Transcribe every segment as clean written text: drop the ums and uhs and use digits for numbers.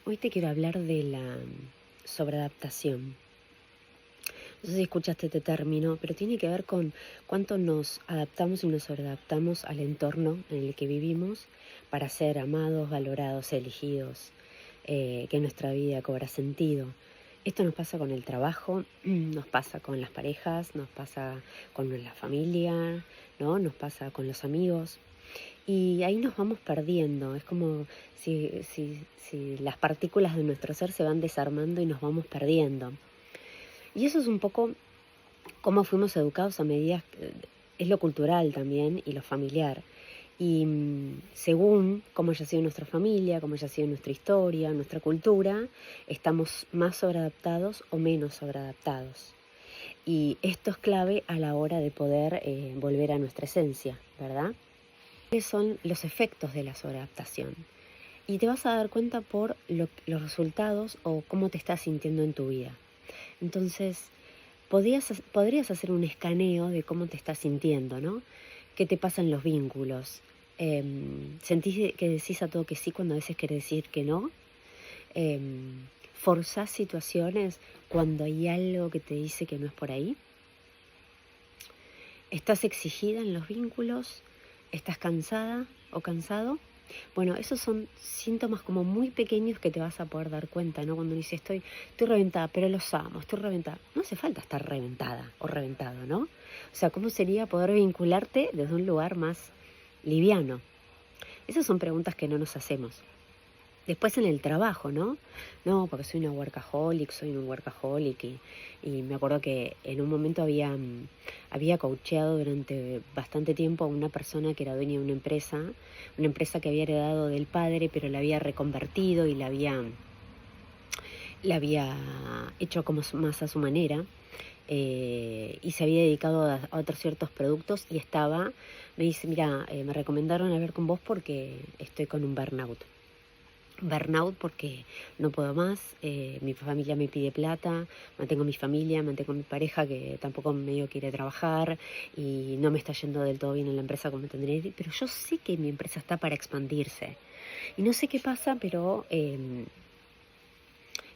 Hoy te quiero hablar de la sobreadaptación. No sé si escuchaste este término, pero tiene que ver con cuánto nos adaptamos y nos sobreadaptamos al entorno en el que vivimos para ser amados, valorados, elegidos, que nuestra vida cobra sentido. Esto nos pasa con el trabajo, nos pasa con las parejas, nos pasa con la familia, ¿no? Nos pasa con los amigos. Y ahí nos vamos perdiendo, es como si las partículas de nuestro ser se van desarmando y nos vamos perdiendo. Y eso es un poco cómo fuimos educados a medida, es lo cultural también y lo familiar. Y según cómo haya sido nuestra familia, cómo haya sido nuestra historia, nuestra cultura, estamos más sobreadaptados o menos sobreadaptados. Y esto es clave a la hora de poder volver a nuestra esencia, ¿verdad? ¿Cuáles son los efectos de la sobreadaptación? Y te vas a dar cuenta por los resultados o cómo te estás sintiendo en tu vida. Entonces, podrías hacer un escaneo de cómo te estás sintiendo, ¿no? ¿Qué te pasa en los vínculos? ¿Sentís que decís a todo que sí cuando a veces querés decir que no? ¿Forzás situaciones cuando hay algo que te dice que no es por ahí? ¿Estás exigida en los vínculos? ¿Estás cansada o cansado? Bueno, esos son síntomas como muy pequeños que te vas a poder dar cuenta, ¿no? Cuando dices estoy reventada, pero los amo, estoy reventada. No hace falta estar reventada o reventado, ¿no? O sea, ¿cómo sería poder vincularte desde un lugar más liviano? Esas son preguntas que no nos hacemos. Después en el trabajo, ¿no? No, porque soy un workaholic y me acuerdo que en un momento había coacheado durante bastante tiempo a una persona que era dueña de una empresa que había heredado del padre, pero la había reconvertido y la había hecho como más a su manera. Y se había dedicado a otros ciertos productos y me dice, mira, me recomendaron hablar con vos porque estoy con un burnout porque no puedo más, mi familia me pide plata, mantengo mi familia, mantengo mi pareja que tampoco medio quiere trabajar y no me está yendo del todo bien en la empresa como tendría, pero yo sé que mi empresa está para expandirse y no sé qué pasa, pero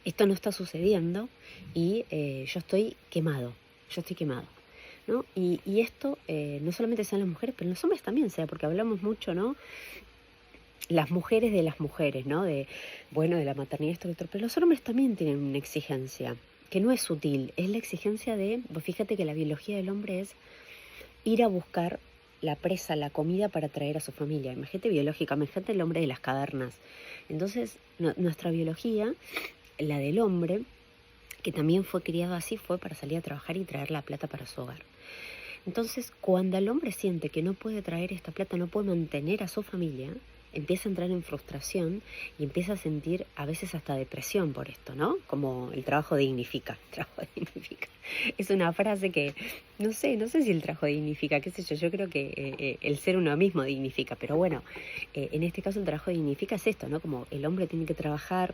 esto no está sucediendo y yo estoy quemado. ¿No? Y esto no solamente sean las mujeres, pero los hombres también sea, porque hablamos mucho, ¿no? Las mujeres, ¿no? De la maternidad, esto, lo otro. Pero los hombres también tienen una exigencia, que no es sutil, es la exigencia pues fíjate que la biología del hombre es ir a buscar la presa, la comida para traer a su familia. Imagínate biológica, imagínate el hombre de las cavernas. Entonces, nuestra biología, la del hombre, que también fue criado así, fue para salir a trabajar y traer la plata para su hogar. Entonces, cuando el hombre siente que no puede traer esta plata, no puede mantener a su familia, empieza a entrar en frustración y empieza a sentir a veces hasta depresión por esto, ¿no? Como el trabajo dignifica, el trabajo dignifica. Es una frase que no sé si el trabajo dignifica, qué sé yo creo que el ser uno mismo dignifica, pero bueno, en este caso el trabajo dignifica es esto, ¿no? Como el hombre tiene que trabajar,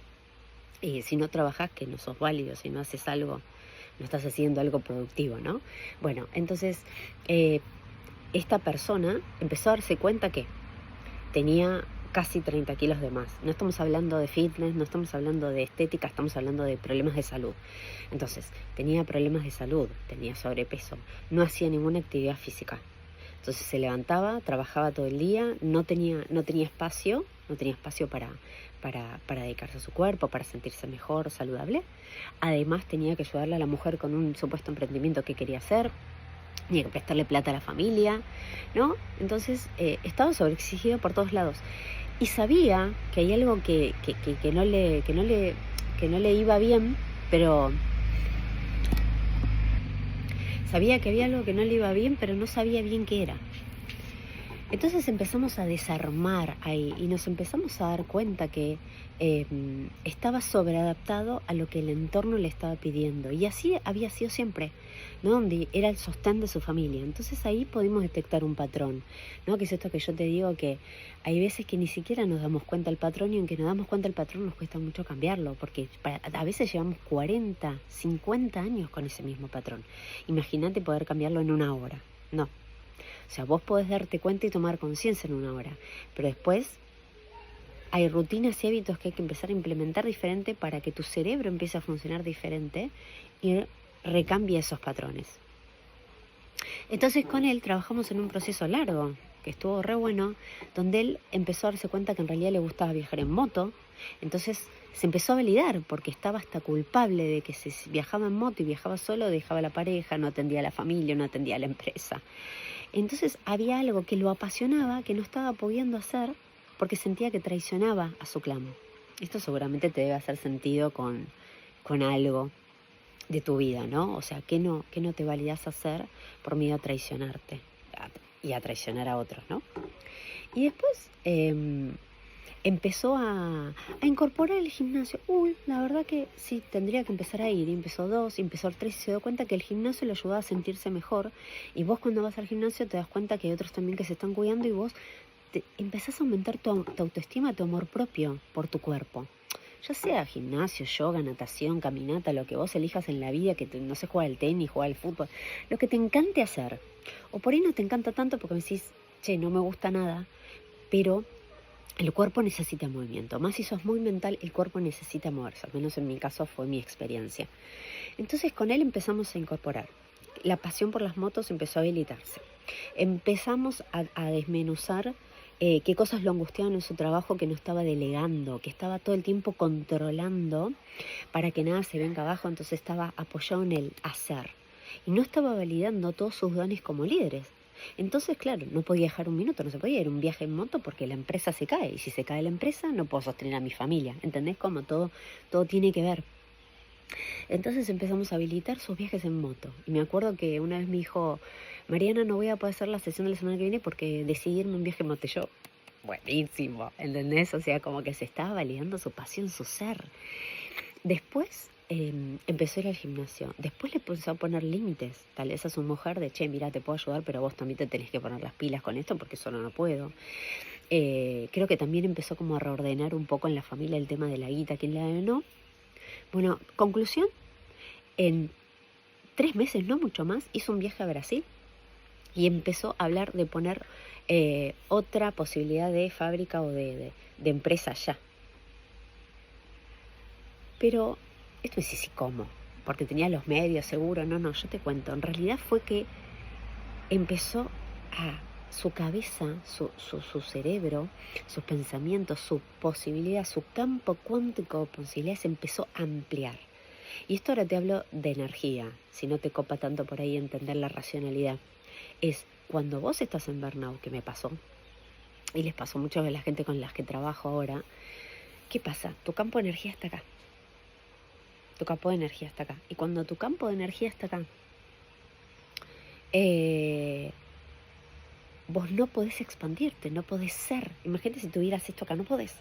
si no trabajas que no sos válido, si no haces algo, no estás haciendo algo productivo, ¿no? Bueno, entonces esta persona empezó a darse cuenta que tenía casi 30 kilos de más. No estamos hablando de fitness, no estamos hablando de estética, estamos hablando de problemas de salud. Entonces, tenía problemas de salud, tenía sobrepeso, no hacía ninguna actividad física. Entonces se levantaba, trabajaba todo el día, no tenía espacio para dedicarse a su cuerpo, para sentirse mejor, saludable. Además tenía que ayudarle a la mujer con un supuesto emprendimiento que quería hacer, tenía que prestarle plata a la familia, ¿no? Entonces estaba sobreexigido por todos lados. Y sabía que hay algo que no le iba bien, pero sabía que había algo que no le iba bien, pero no sabía bien qué era. Entonces empezamos a desarmar ahí y nos empezamos a dar cuenta que estaba sobreadaptado a lo que el entorno le estaba pidiendo. Y así había sido siempre, ¿no? Donde era el sostén de su familia. Entonces ahí pudimos detectar un patrón, ¿no? Que es esto que yo te digo, que hay veces que ni siquiera nos damos cuenta del patrón y aunque nos damos cuenta del patrón nos cuesta mucho cambiarlo, porque a veces llevamos 40, 50 años con ese mismo patrón. Imagínate poder cambiarlo en una hora. No. O sea, vos podés darte cuenta y tomar conciencia en una hora, pero después hay rutinas y hábitos que hay que empezar a implementar diferente para que tu cerebro empiece a funcionar diferente y recambie esos patrones. Entonces con él trabajamos en un proceso largo, que estuvo re bueno, donde él empezó a darse cuenta que en realidad le gustaba viajar en moto. Entonces se empezó a validar porque estaba hasta culpable de que si viajaba en moto y viajaba solo, dejaba a la pareja, no atendía a la familia, no atendía a la empresa. Entonces había algo que lo apasionaba, que no estaba pudiendo hacer porque sentía que traicionaba a su clan. Esto seguramente te debe hacer sentido con algo de tu vida, ¿no? O sea, ¿qué no te validas a hacer por miedo a traicionarte y a traicionar a otros, ¿no? Y después empezó a incorporar el gimnasio. La verdad que sí, tendría que empezar a ir. Y empezó 2, empezó 3 y se dio cuenta que el gimnasio le ayudaba a sentirse mejor. Y vos cuando vas al gimnasio te das cuenta que hay otros también que se están cuidando y vos empezás a aumentar tu autoestima, tu amor propio por tu cuerpo. Ya sea gimnasio, yoga, natación, caminata, lo que vos elijas en la vida, que no sé, jugar al tenis, jugar al fútbol, lo que te encante hacer. O por ahí no te encanta tanto porque me decís, che, no me gusta nada, pero el cuerpo necesita movimiento. Más si sos muy mental, el cuerpo necesita moverse. Al menos en mi caso fue mi experiencia. Entonces con él empezamos a incorporar. La pasión por las motos empezó a habilitarse. Empezamos a desmenuzar qué cosas lo angustiaban en su trabajo, que no estaba delegando, que estaba todo el tiempo controlando para que nada se venga abajo, entonces estaba apoyado en el hacer. Y no estaba validando todos sus dones como líderes. Entonces, claro, no podía dejar un minuto, no se podía ir un viaje en moto porque la empresa se cae. Y si se cae la empresa, no puedo sostener a mi familia. ¿Entendés cómo todo tiene que ver? Entonces empezamos a habilitar sus viajes en moto. Y me acuerdo que una vez me dijo, Mariana, no voy a poder hacer la sesión de la semana que viene porque decidí irme un viaje en moto. Y yo, buenísimo, ¿entendés? O sea, como que se estaba validando su pasión, su ser. Después empezó a ir al gimnasio. Después le empezó a poner límites. Tal vez a su mujer de, che, mira, te puedo ayudar, pero vos también te tenés que poner las pilas con esto porque solo no puedo. Creo que también empezó como a reordenar un poco en la familia el tema de la guita, quién la no. Bueno, conclusión, en 3 meses, no mucho más, hizo un viaje a Brasil y empezó a hablar de poner otra posibilidad de fábrica o de empresa allá. Pero esto es sí, ¿cómo? Porque tenía los medios, seguro. No, yo te cuento. En realidad fue que empezó a su cabeza, su cerebro, sus pensamientos, su posibilidad, su campo cuántico de posibilidades empezó a ampliar. Y esto ahora te hablo de energía, si no te copa tanto por ahí entender la racionalidad. Es cuando vos estás en burnout, que me pasó, y les pasó mucho a la gente con las que trabajo ahora, ¿qué pasa? Tu campo de energía está acá. Tu campo de energía está acá. Y cuando tu campo de energía está acá, vos no podés expandirte, no podés ser. Imagínate si tuvieras esto acá, no podés.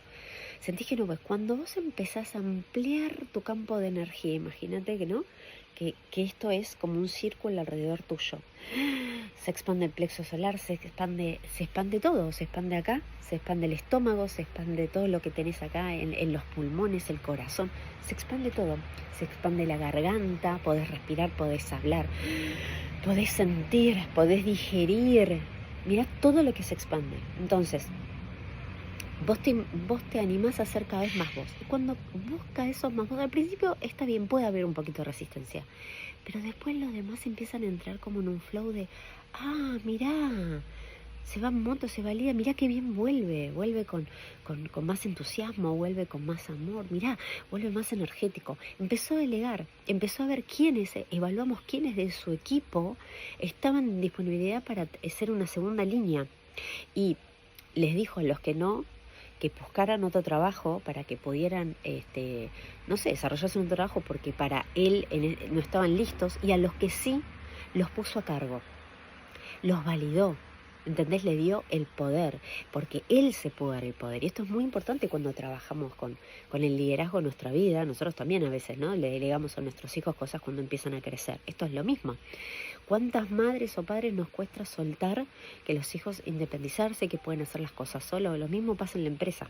Sentís que no podés. Cuando vos empezás a ampliar tu campo de energía, imagínate que no, que esto es como un círculo alrededor tuyo. Se expande el plexo solar, se expande todo, se expande acá, se expande el estómago, se expande todo lo que tenés acá en los pulmones, el corazón, se expande todo, se expande la garganta, podés respirar, podés hablar, podés sentir, podés digerir. Mirá todo lo que se expande. Entonces, vos te animás a ser cada vez más vos. Y cuando vos cada vez sos más vos, al principio está bien, puede haber un poquito de resistencia. Pero después los demás empiezan a entrar como en un flow de, mirá, se va en moto, se valida, mirá qué bien vuelve con más entusiasmo, vuelve con más amor, mirá, vuelve más energético. Empezó a delegar, empezó a ver evaluamos quiénes de su equipo estaban en disponibilidad para ser una segunda línea. Y les dijo a los que no, que buscaran otro trabajo para que pudieran, desarrollarse un trabajo porque para él no estaban listos, y a los que sí los puso a cargo, los validó, ¿entendés? Le dio el poder, porque él se pudo dar el poder. Y esto es muy importante cuando trabajamos con el liderazgo en nuestra vida. Nosotros también a veces, ¿no?, le delegamos a nuestros hijos cosas cuando empiezan a crecer. Esto es lo mismo. ¿Cuántas madres o padres nos cuesta soltar que los hijos independizarse, que pueden hacer las cosas solos? Lo mismo pasa en la empresa.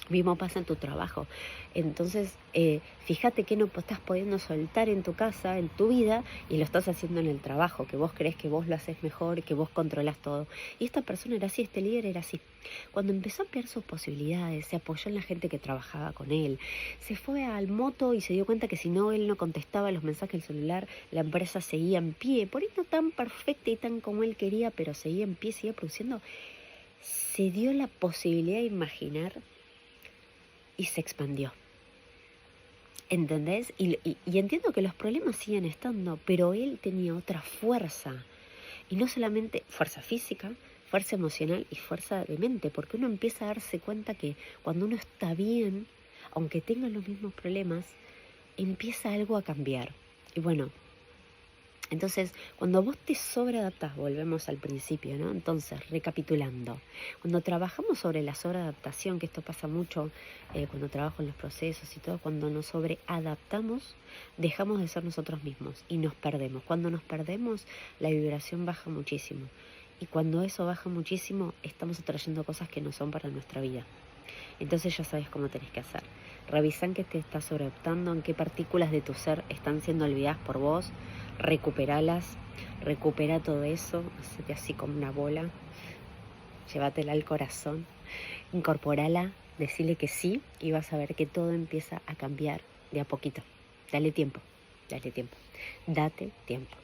Mismo pasa en tu trabajo. Entonces, fíjate que no estás pudiendo soltar en tu casa, en tu vida, y lo estás haciendo en el trabajo, que vos crees que vos lo haces mejor, que vos controlas todo. Y esta persona era así, este líder era así. Cuando empezó a ampliar sus posibilidades, se apoyó en la gente que trabajaba con él, se fue al moto y se dio cuenta que si no él no contestaba los mensajes del celular, la empresa seguía en pie. Por ahí no tan perfecta y tan como él quería, pero seguía en pie, seguía produciendo. Se dio la posibilidad de imaginar y se expandió. ¿Entendés? Y entiendo que los problemas siguen estando, pero él tenía otra fuerza. Y no solamente fuerza física, fuerza emocional y fuerza de mente, porque uno empieza a darse cuenta que cuando uno está bien, aunque tenga los mismos problemas, empieza algo a cambiar. Y bueno, entonces, cuando vos te sobreadaptás, volvemos al principio, ¿no? Entonces, recapitulando, cuando trabajamos sobre la sobreadaptación, que esto pasa mucho cuando trabajo en los procesos y todo, cuando nos sobreadaptamos, dejamos de ser nosotros mismos y nos perdemos. Cuando nos perdemos, la vibración baja muchísimo. Y cuando eso baja muchísimo, estamos atrayendo cosas que no son para nuestra vida. Entonces ya sabes cómo tenés que hacer. Revisa en qué te estás sobreadaptando, en qué partículas de tu ser están siendo olvidadas por vos, recuperalas, recupera todo eso, hacete así como una bola, llévatela al corazón, incorporala, decile que sí y vas a ver que todo empieza a cambiar de a poquito. Dale tiempo, date tiempo.